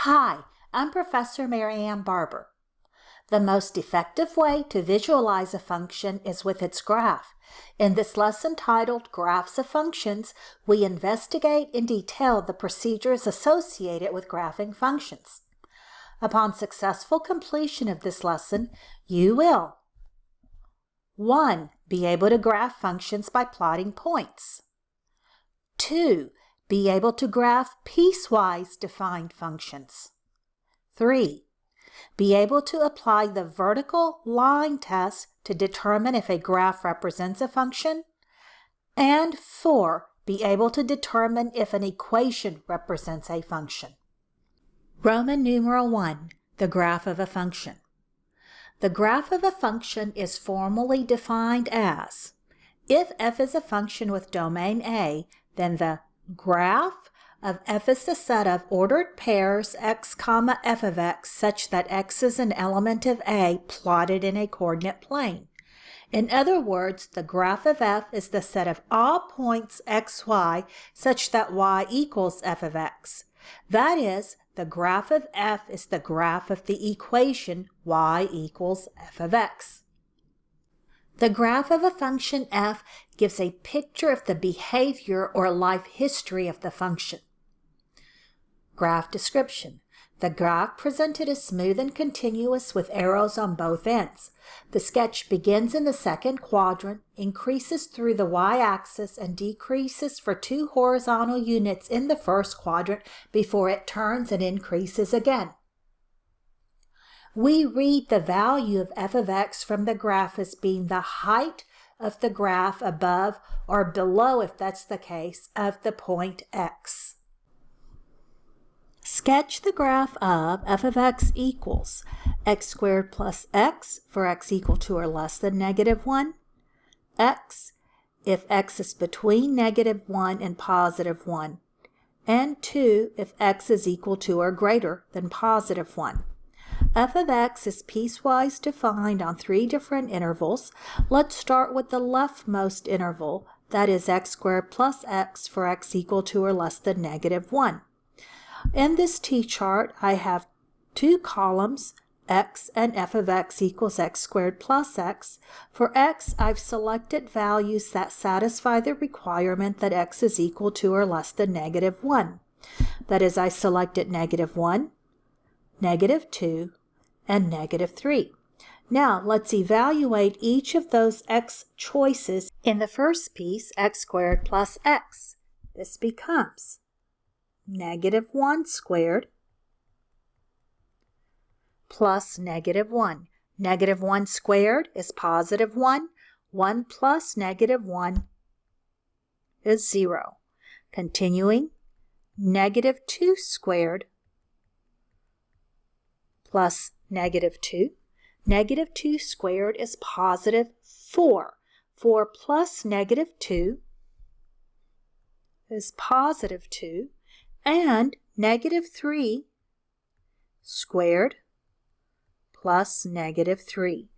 Hi, I'm Professor Mary Ann Barber. The most effective way to visualize a function is with its graph. In this lesson titled Graphs of Functions, we investigate in detail the procedures associated with graphing functions. Upon successful completion of this lesson, you will 1. Be able to graph functions by plotting points. 2. Be able to graph piecewise defined functions. 3. Be able to apply the vertical line test to determine if a graph represents a function. And 4. Be able to determine if an equation represents a function. Roman numeral 1, the graph of a function. The graph of a function is formally defined as, if f is a function with domain A, then the graph of f is the set of ordered pairs x comma f of x such that x is an element of A plotted in a coordinate plane. In other words, the graph of f is the set of all points xy such that y equals f of x. That is, the graph of f is the graph of the equation y equals f of x. The graph of a function f gives a picture of the behavior or life history of the function. Graph description. The graph presented is smooth and continuous with arrows on both ends. The sketch begins in the second quadrant, increases through the y-axis, and decreases for 2 horizontal units in the first quadrant before it turns and increases again. We read the value of f of x from the graph as being the height of the graph above or below, if that's the case, of the point x. Sketch the graph of f of x equals x squared plus x for x equal to or less than -1, x if x is between -1 and +1, and 2 if x is equal to or greater than +1. F of x is piecewise defined on 3 different intervals. Let's start with the leftmost interval, that is x squared plus x for x equal to or less than -1. In this t-chart, I have 2 columns, x and f of x equals x squared plus x. For x, I've selected values that satisfy the requirement that x is equal to or less than -1. That is, I selected -1, -2, and -3. Now, let's evaluate each of those x choices. In the first piece, x squared plus x. This becomes -1 squared plus -1. -1 squared is +1. 1 plus -1 is 0. Continuing, -2 squared plus -2. -2 squared is +4. 4 plus -2 is +2. And -3 squared plus -3.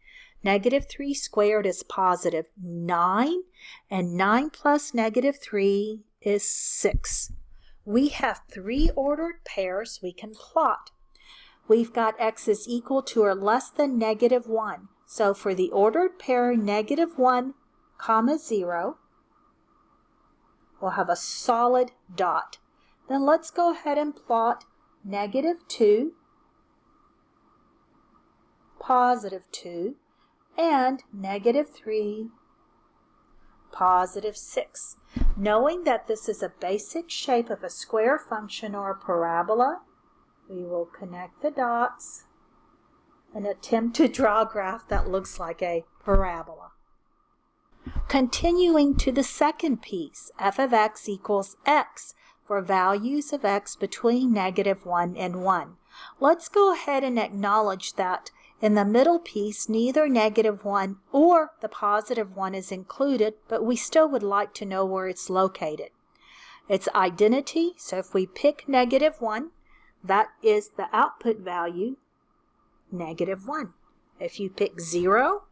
-3 squared is +9, and 9 plus -3 is 6. We have 3 ordered pairs we can plot. We've got x is equal to or less than -1. So for the ordered pair -1, 0, we'll have a solid dot. Then let's go ahead and plot -2, +2, and -3, +6. Knowing that this is a basic shape of a square function or a parabola, we will connect the dots and attempt to draw a graph that looks like a parabola. Continuing to the second piece, f of x equals x for values of x between -1 and 1. Let's go ahead and acknowledge that in the middle piece, neither -1 or the +1 is included, but we still would like to know where it's located. It's identity, so if we pick -1, that is the output value, -1. If you pick 0,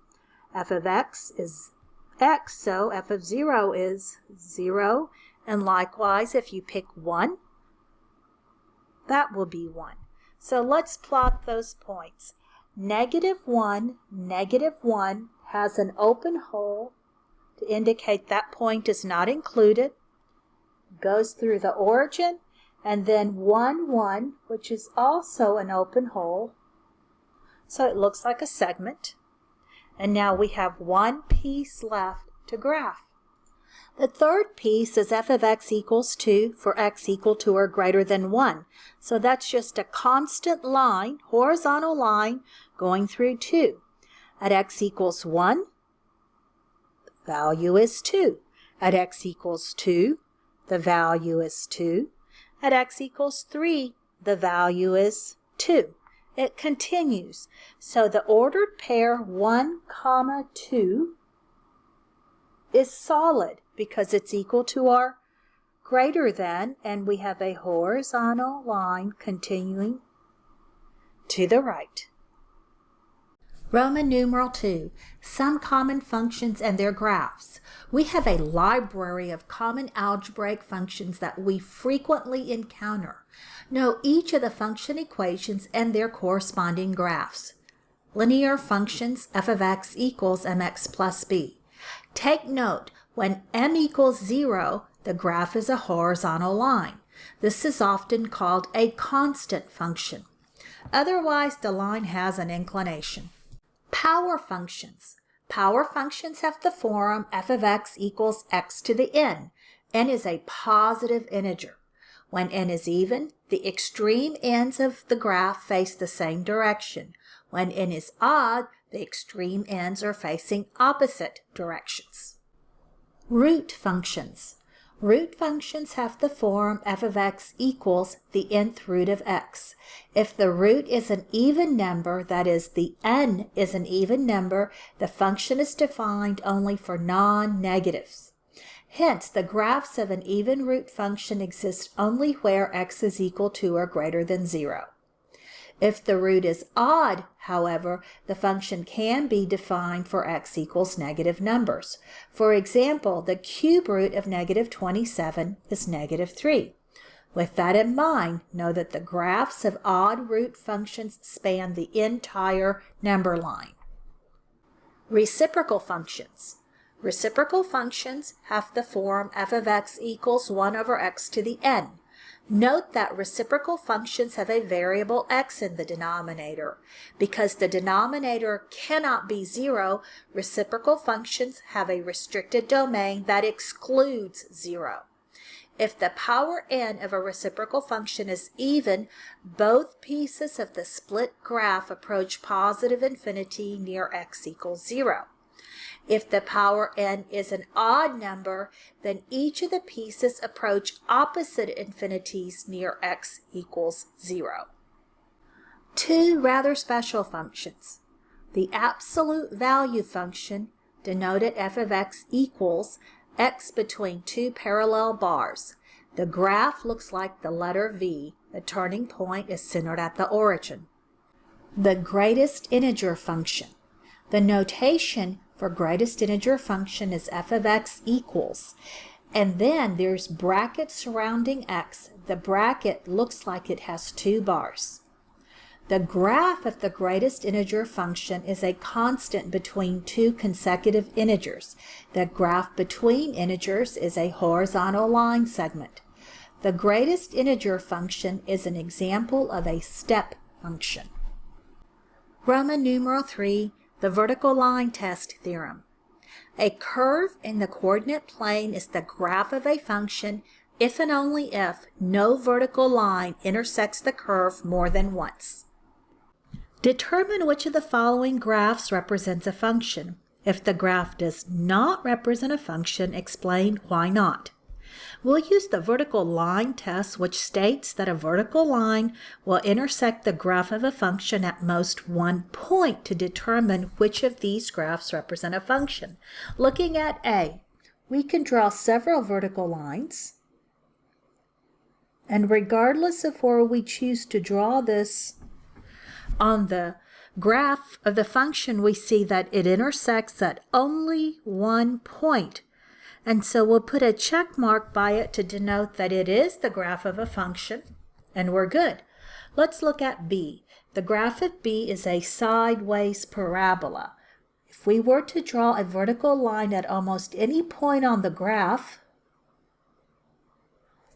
f of x is x, so f of 0 is 0. And likewise, if you pick 1, that will be 1. So let's plot those points. -1, -1 has an open hole to indicate that point is not included. Goes through the origin, and then 1, 1, which is also an open hole. So it looks like a segment. And now we have one piece left to graph. The third piece is f of x equals 2 for x equal to or greater than 1. So that's just a constant line, horizontal line, going through 2. At x equals 1, the value is 2. At x equals 2, the value is 2. At x equals 3, the value is 2. It continues. So the ordered pair 1, 2 is solid because it's equal to or greater than, and we have a horizontal line continuing to the right. Roman numeral 2, some common functions and their graphs. We have a library of common algebraic functions that we frequently encounter. Know each of the function equations and their corresponding graphs. Linear functions f of x equals mx plus b. Take note, when m equals 0, the graph is a horizontal line. This is often called a constant function. Otherwise, the line has an inclination. Power functions. Power functions have the form f of x equals x to the n. N is a positive integer. When n is even, the extreme ends of the graph face the same direction. When n is odd, the extreme ends are facing opposite directions. Root functions. Root functions have the form f of x equals the nth root of x. If the root is an even number, that is, the n is an even number, the function is defined only for non-negatives. Hence, the graphs of an even root function exist only where x is equal to or greater than 0. If the root is odd, however, the function can be defined for x equals negative numbers. For example, the cube root of -27 is -3. With that in mind, know that the graphs of odd root functions span the entire number line. Reciprocal functions. Reciprocal functions have the form f of x equals 1 over x to the n. Note that reciprocal functions have a variable x in the denominator. Because the denominator cannot be 0, reciprocal functions have a restricted domain that excludes 0. If the power n of a reciprocal function is even, both pieces of the split graph approach positive infinity near x equals 0. If the power n is an odd number, then each of the pieces approach opposite infinities near x equals 0. Two rather special functions. The absolute value function, denoted f of x equals x between two parallel bars. The graph looks like the letter V. The turning point is centered at the origin. The greatest integer function. The notation for greatest integer function is f of x equals, and then there's brackets surrounding x. The bracket looks like it has two bars. The graph of the greatest integer function is a constant between two consecutive integers. The graph between integers is a horizontal line segment. The greatest integer function is an example of a step function. Roman numeral 3, the vertical line test theorem. A curve in the coordinate plane is the graph of a function if and only if no vertical line intersects the curve more than once. Determine which of the following graphs represents a function. If the graph does not represent a function, explain why not. We'll use the vertical line test, which states that a vertical line will intersect the graph of a function at most one point to determine which of these graphs represent a function. Looking at A, we can draw several vertical lines, and regardless of where we choose to draw this on the graph of the function, we see that it intersects at only one point. And so we'll put a check mark by it to denote that it is the graph of a function, and we're good. Let's look at B. The graph of B is a sideways parabola. If we were to draw a vertical line at almost any point on the graph,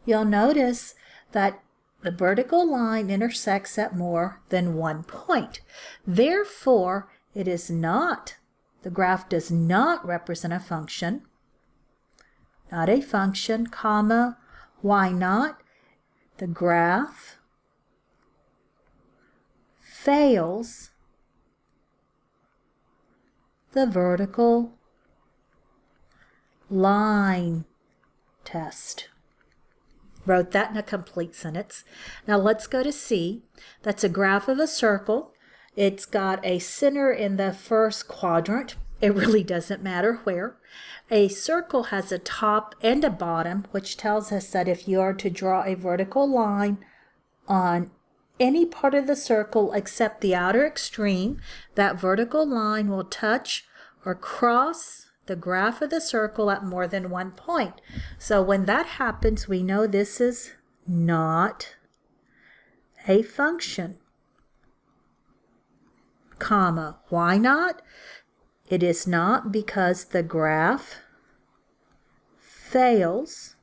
you'll notice that the vertical line intersects at more than one point. Therefore, the graph does not represent a function. Not a function, comma. Why not? The graph fails the vertical line test. Wrote that in a complete sentence. Now let's go to C. That's a graph of a circle. It's got a center in the first quadrant. It really doesn't matter where. A circle has a top and a bottom, which tells us that if you are to draw a vertical line on any part of the circle except the outer extreme, that vertical line will touch or cross the graph of the circle at more than one point. So when that happens, we know this is not a function. Comma. Why not? It is not because the graph fails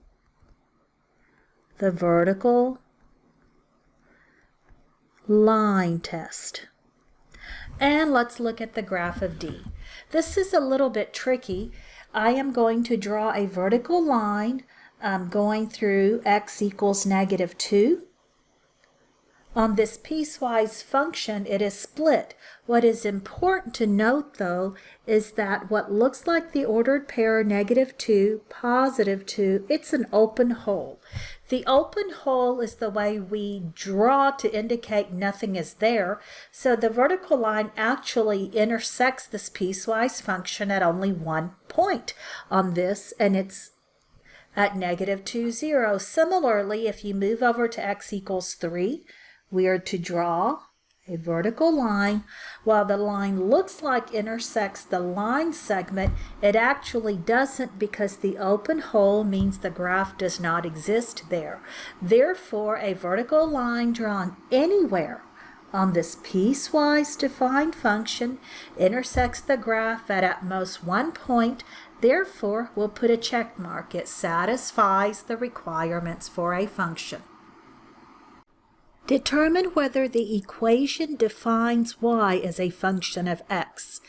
the vertical line test. And let's look at the graph of D. This is a little bit tricky. I am going to draw a vertical line going through x equals -2. On this piecewise function, it is split. What is important to note, though, is that what looks like the ordered pair -2, +2, it's an open hole. The open hole is the way we draw to indicate nothing is there, so the vertical line actually intersects this piecewise function at only one point on this, and it's at -2, 0. Similarly, if you move over to x equals 3, we are to draw a vertical line. While the line looks like intersects the line segment, it actually doesn't, because the open hole means the graph does not exist there. Therefore, a vertical line drawn anywhere on this piecewise defined function intersects the graph at most one point. Therefore, we'll put a check mark. It satisfies the requirements for a function. Determine whether the equation defines y as a function of x.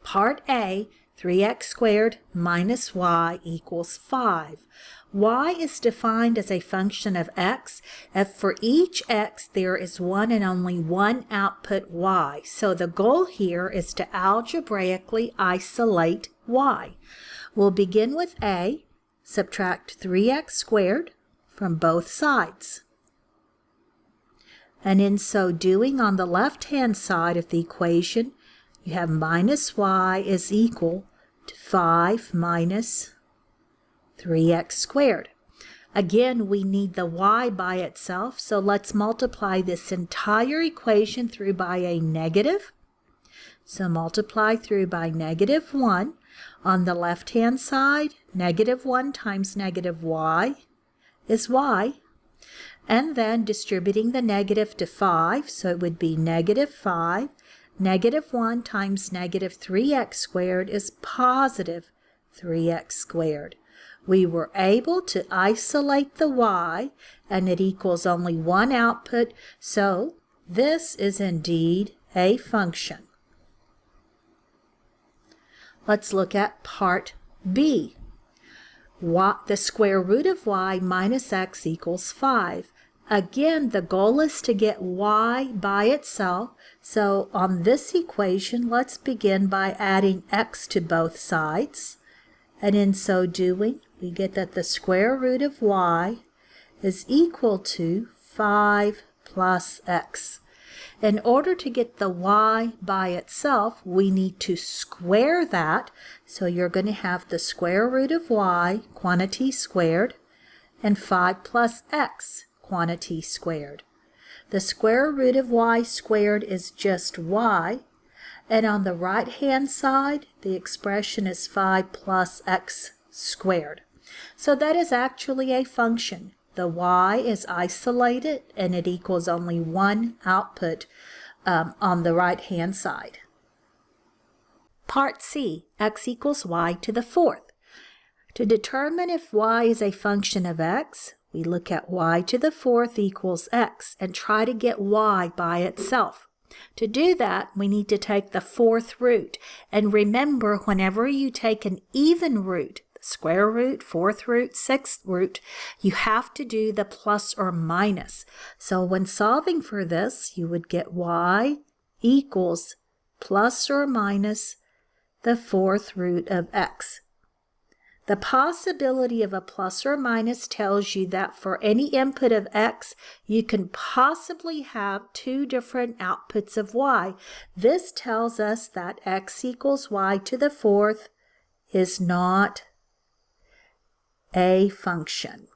Part A, 3x squared minus y equals 5. Y is defined as a function of x if for each x there is one and only one output y. So the goal here is to algebraically isolate y. We'll begin with A, subtract 3x squared from both sides. And in so doing, on the left-hand side of the equation, you have minus y is equal to 5 minus 3x squared. Again, we need the y by itself, so let's multiply this entire equation through by a negative. So multiply through by -1. On the left-hand side, -1 times -y is y. And then distributing the negative to 5, so it would be -5. -1 times -3x squared is positive 3x squared. We were able to isolate the y, and it equals only one output, so this is indeed a function. Let's look at part B. The square root of y minus x equals 5. Again, the goal is to get y by itself. So on this equation, let's begin by adding x to both sides. And in so doing, we get that the square root of y is equal to 5 plus x. In order to get the y by itself, we need to square that. So you're going to have the square root of y, quantity squared, and 5 plus x, quantity squared. The square root of y squared is just y, and on the right-hand side, the expression is 5 plus x squared. So that is actually a function. The y is isolated and it equals only one output on the right-hand side. Part C, x equals y to the fourth. To determine if y is a function of x, we look at y to the fourth equals x and try to get y by itself. To do that, we need to take the fourth root. And remember, whenever you take an even root, square root, fourth root, sixth root, you have to do the plus or minus. So when solving for this, you would get y equals plus or minus the fourth root of x. The possibility of a plus or minus tells you that for any input of x, you can possibly have two different outputs of y. This tells us that x equals y to the fourth is not a function.